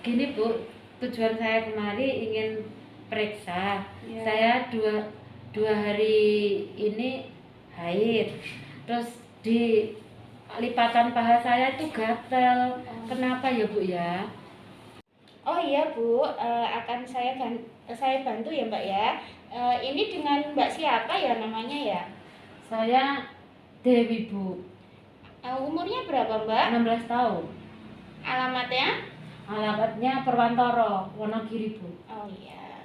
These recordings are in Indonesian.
Gini Bu, tujuan saya kemari ingin periksa. Ya. Saya dua hari ini haid. Terus di lipatan paha saya itu gatel. Kenapa ya Bu ya? Oh iya Bu, akan saya bantu ya Mbak ya. Ini dengan Mbak siapa ya namanya ya? Saya Dewi Bu, Umurnya berapa Mbak? 16 tahun. Alamatnya? Alamatnya Perwantoro, Wonogiri Bu. Oh iya.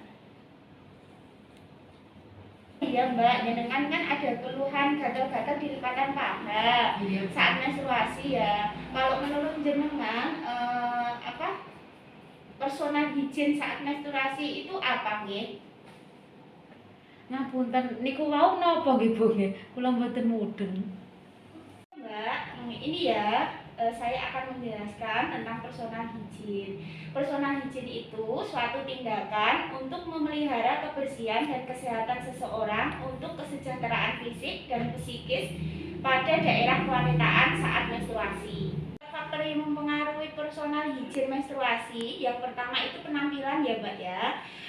Iya Mbak, jenengan kan ada keluhan gatal-gatal di lipatan paha Iya, Bu. saat menstruasi ya. Kalau menurut jenengan personal higien saat menstruasi itu apa nggih? Ngapunten niku wau napa nggih Bu nggih? Kula mboten mudeng. Mbak, ini ya saya akan menjelaskan tentang personal higien. Personal higien itu suatu tindakan untuk memelihara kebersihan dan kesehatan seseorang untuk kesejahteraan fisik dan psikis pada daerah kewanitaan saat menstruasi. Faktor yang mempengaruhi personal higien menstruasi, yang pertama itu penampilan ya Mbak ya.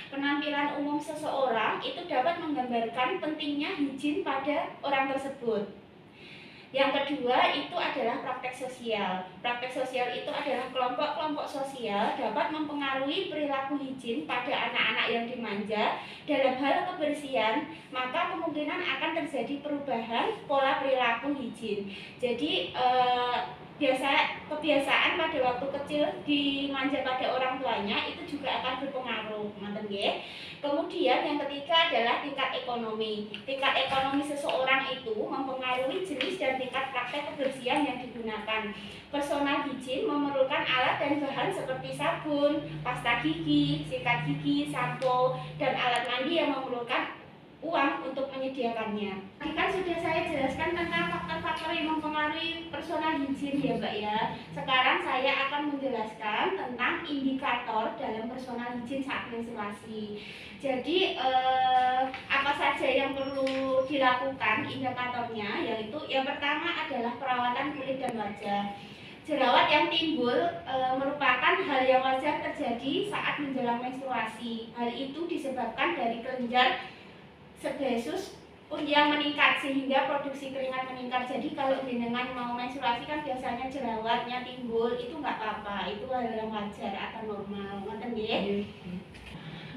Penampilan umum seseorang itu dapat menggambarkan pentingnya higien pada orang tersebut. Yang kedua itu adalah praktek sosial. Praktek sosial itu adalah kelompok-kelompok sosial dapat mempengaruhi perilaku higien pada anak-anak yang dimanja dalam hal kebersihan, maka kemungkinan akan terjadi perubahan pola perilaku higien. Jadi kebiasaan pada waktu kecil dimanja pada orang tuanya itu juga akan berpengaruh, ngoten nggih. Kemudian yang ketiga adalah tingkat ekonomi. Tingkat ekonomi seseorang itu mempengaruhi jenis dan tingkat praktek kebersihan yang digunakan. Personal higien memerlukan alat dan bahan seperti sabun, pasta gigi, sikat gigi, sampo, dan alat mandi yang memerlukan uang untuk menyediakannya. Tadi kan sudah saya jelaskan tentang faktor-faktor yang mempengaruhi personal higien ya Mbak ya. Sekarang saya akan menjelaskan tentang indikator dalam personal higien saat menstruasi. Jadi apa saja yang perlu dilakukan indikatornya, yaitu yang pertama adalah perawatan kulit dan wajah. Jerawat yang timbul merupakan hal yang wajar terjadi saat menjelang menstruasi. Hal itu disebabkan dari kelenjar sebaceous yang meningkat sehingga produksi keringat meningkat. Jadi kalau jenengan mau menstruasi kan biasanya jerawatnya timbul, itu nggak apa-apa, itu hal yang wajar atau normal, ngoten nggih.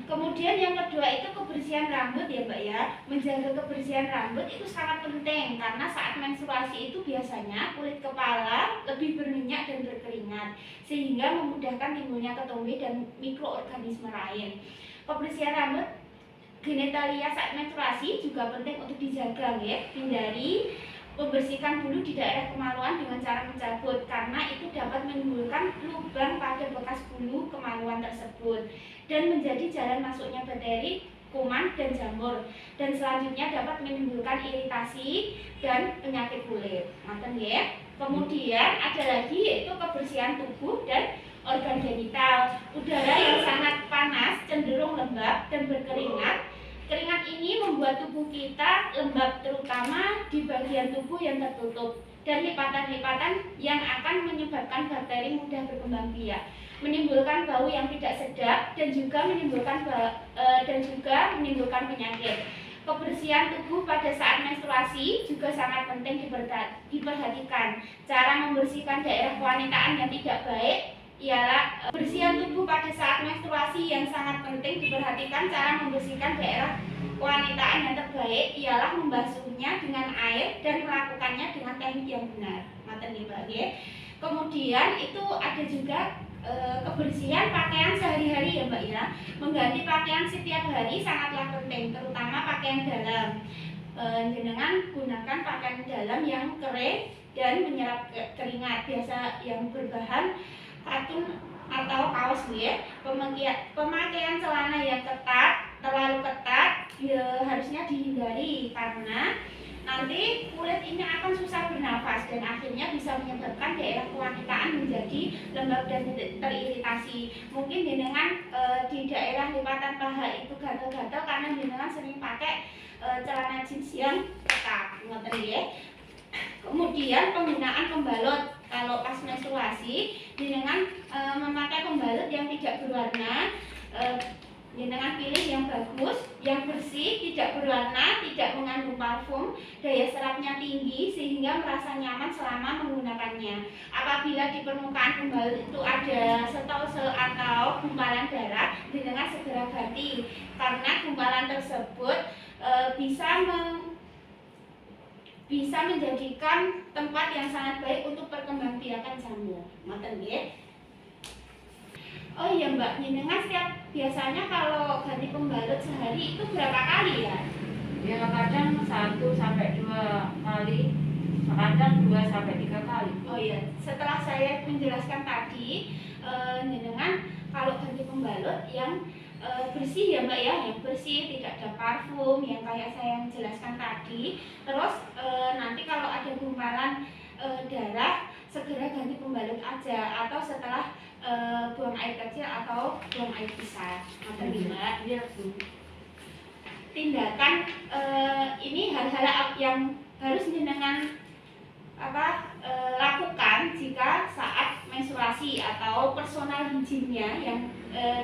Kemudian yang kedua itu kebersihan rambut ya Mbak ya. Menjaga kebersihan rambut itu sangat penting karena saat menstruasi itu biasanya kulit kepala lebih berminyak dan berkeringat sehingga memudahkan timbulnya ketombe dan mikroorganisme lain. Kebersihan rambut genitalia saat menstruasi juga penting untuk dijaga ya. Hindari membersihkan bulu di daerah kemaluan dengan cara mencabut karena itu dapat menimbulkan lubang pada bekas bulu kemaluan tersebut dan menjadi jalan masuknya bakteri, kuman, dan jamur, dan selanjutnya dapat menimbulkan iritasi dan penyakit kulit. Ngoten ya. Kemudian ada lagi yaitu kebersihan tubuh dan organ genital. Udara yang sangat panas cenderung lembab dan berkeringat. Keringat ini membuat tubuh kita lembab terutama di bagian tubuh yang tertutup dan lipatan-lipatan yang akan menyebabkan bakteri mudah berkembang biak, menimbulkan bau yang tidak sedap dan juga menimbulkan penyakit. Kebersihan tubuh pada saat menstruasi juga sangat penting diperhatikan. Cara membersihkan daerah kewanitaan yang tidak baik ialah kebersihan tubuh pada saat menstruasi yang sangat penting diperhatikan. Cara membersihkan daerah kewanitaan yang terbaik ialah membasuhnya dengan air dan melakukannya dengan teknik yang benar. Ngoten nggih Mbak nggih. Kemudian itu ada juga kebersihan pakaian sehari-hari ya Mbak ya. Mengganti pakaian setiap hari sangatlah penting, terutama pakaian dalam. Jenengan gunakan pakaian dalam yang kering dan menyerap keringat, biasa yang berbahan katun atau kaos ya. Pemakaian celana yang terlalu ketat harusnya dihindari karena nanti kulit ini akan susah bernafas dan akhirnya bisa menyebabkan daerah kewanitaan menjadi lembab dan teriritasi. Mungkin jenengan di daerah lipatan paha itu gatal-gatal karena jenengan sering pakai celana jeans yang ketat, ngoten ya. Kemudian penggunaan pembalot Kalau pas menstruasi jenengan memakai pembalut yang tidak berwarna, jenengan pilih yang bagus, yang bersih, tidak berwarna, tidak mengandung parfum, daya serapnya tinggi sehingga merasa nyaman selama menggunakannya. Apabila di permukaan pembalut itu ada setosel atau gumpalan darah, jenengan segera ganti karena gumpalan tersebut bisa menjadikan tempat yang sangat baik untuk perkembangbiakan jamur. Ngoten nggih. Oh iya Mbak, jenengan biasanya kalau ganti pembalut sehari itu berapa kali ya? Ya kadang 1 sampai 2 kali, kadang 2 sampai 3 kali. Oh iya, setelah saya menjelaskan tadi, jenengan kalau ganti pembalut yang bersih ya Mbak ya, yang bersih, tidak ada parfum, yang kayak saya menjelaskan tadi. Terus nanti kalau ada gumpalan darah, segera ganti pembalut aja, atau setelah buang air kecil atau buang air besar. Mbak, tindakan ini hal-hal yang harus jenengan lakukan jika saat menstruasi atau personal hygiene-nya, yang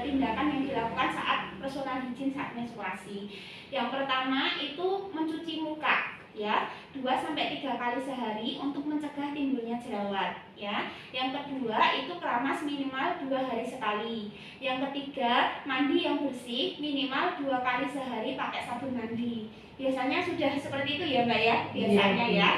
tindakan yang dilakukan saat personal hygiene saat menstruasi. Yang pertama itu mencuci muka ya, 2-3 kali sehari untuk mencegah timbulnya jerawat ya. Yang kedua itu keramas minimal 2 hari sekali. Yang ketiga mandi yang bersih minimal 2 kali sehari pakai sabun mandi. Biasanya sudah seperti itu ya Mbak ya, biasanya ya.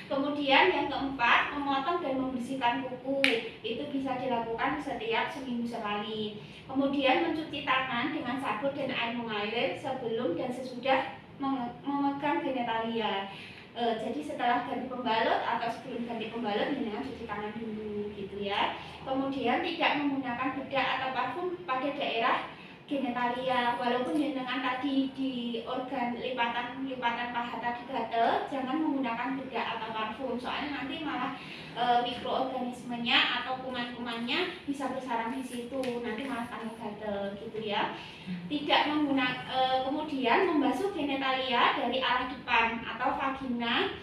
Kemudian yang keempat, memotong dan membersihkan kuku. Itu bisa dilakukan setiap seminggu sekali. Kemudian mencuci tangan dengan sabun dan air mengalir sebelum dan sesudah memegang genitalia. Jadi setelah ganti pembalut atau sebelum ganti pembalut, jenengan cuci tangan dulu gitu ya. Kemudian tidak menggunakan bedak atau parfum pada daerah genitalia. Walaupun jenengan tadi di organ lipatan paha tadi gatel, jangan menggunakan bedak atau parfum, soalnya nanti malah mikroorganismenya atau kuman-kumannya bisa bersarang di situ, nanti malah tambah gatel gitu ya. Tidak menggunakan kemudian membasuh genitalia dari arah depan atau vagina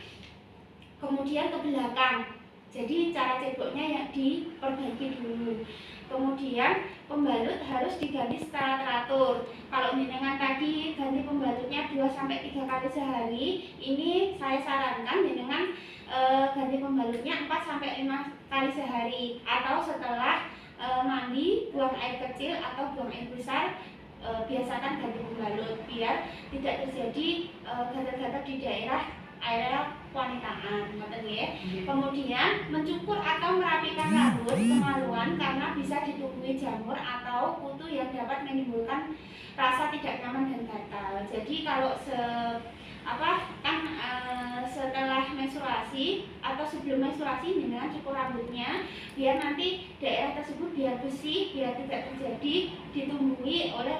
kemudian ke belakang. Jadi cara ceboknya ya diperbaiki dulu. Kemudian pembalut harus diganti secara teratur. Kalau jenengan tadi ganti pembalutnya 2-3 kali sehari, ini saya sarankan jenengan ganti pembalutnya 4-5 kali sehari, atau setelah mandi, buang air kecil atau buang air besar, biasakan ganti pembalut biar tidak terjadi gatal-gatal di area wanitaan. Kemudian mencukur atau merapikan rambut kemaluan karena bisa ditumbuhi jamur atau kutu yang dapat menimbulkan rasa tidak nyaman dan gatal. Jadi kalau setelah menstruasi atau sebelum menstruasi jenengan cukur rambutnya biar nanti daerah tersebut biar bersih, biar tidak terjadi ditumbuhi oleh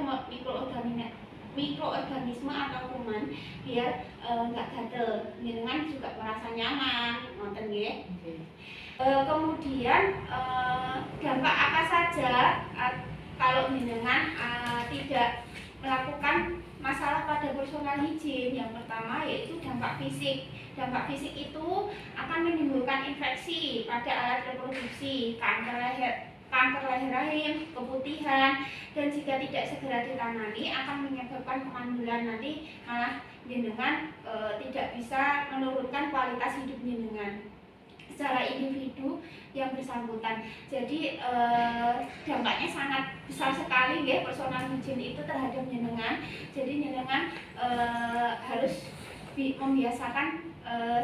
mikroorganisme atau kuman, biar nggak gatel, jenengan juga merasa nyaman, nonton ya. Kemudian dampak apa saja kalau jenengan tidak melakukan masalah pada personal hygiene? Yang pertama yaitu dampak fisik. Dampak fisik itu akan menimbulkan infeksi pada alat reproduksi, kanker leher rahim, keputihan, dan jika tidak segera ditangani akan menyebabkan kemandulan. Nanti malah jenengan tidak bisa menurunkan kualitas hidup jenengan secara individu yang bersangkutan. Jadi dampaknya sangat besar sekali ya personal hygiene itu terhadap jenengan. Jadi jenengan harus membiasakan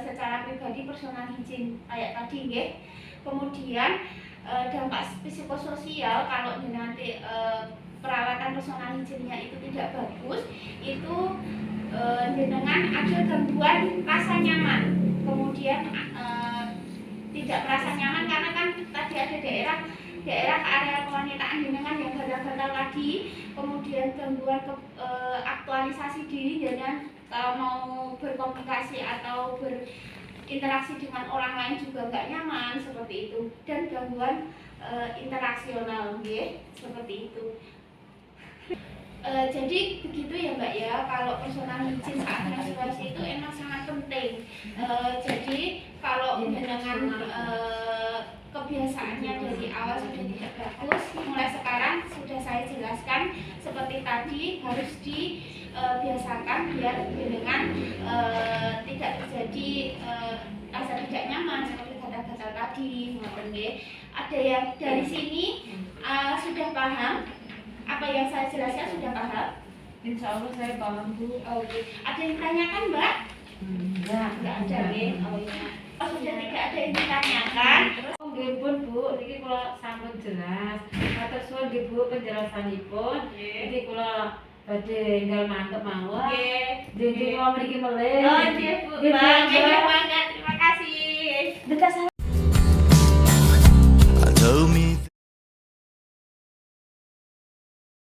secara pribadi personal hygiene kayak tadi ya. Kemudian dampak psikososial kalau nanti perawatan personal hygiene-nya itu tidak bagus, itu jenengan ada gangguan rasa nyaman, kemudian tidak merasa nyaman karena kan tadi ada daerah area kewanitaan jenengan yang gatal-gatal tadi, kemudian gangguan aktualisasi diri, jenengan kalau mau berkomunikasi atau berinteraksi dengan orang lain juga nggak nyaman seperti itu, dan gangguan interaksional ya, seperti itu. Jadi begitu ya Mbak ya, kalau personal hygiene saat menstruasi itu emang sangat penting. Jadi kalau jenengan kebiasaannya dari awal sudah tidak bagus, mulai sekarang sudah saya jelaskan seperti tadi harus dibiasakan biar dengan tidak terjadi rasa tidak nyaman seperti gatal-gatal tadi. Ada yang dari sini sudah paham apa yang saya jelaskan, sudah paham? Insya Allah saya paham Bu. Oke. Ada yang ditanyakan Mbak? Enggak Nggak ada ya? Oh iya. Oh, sudah tidak ada yang ditanyakan. Oh nggih pun Bu, niki kula sampun jelas. Matur suwun nggih Bu penjelasanipun. Niki kula badhe enggal mantep mawon. Nggih. Nggih kula mriki melih. Oh nggih Bu. Banyak banget. Terima kasih. Dekat told me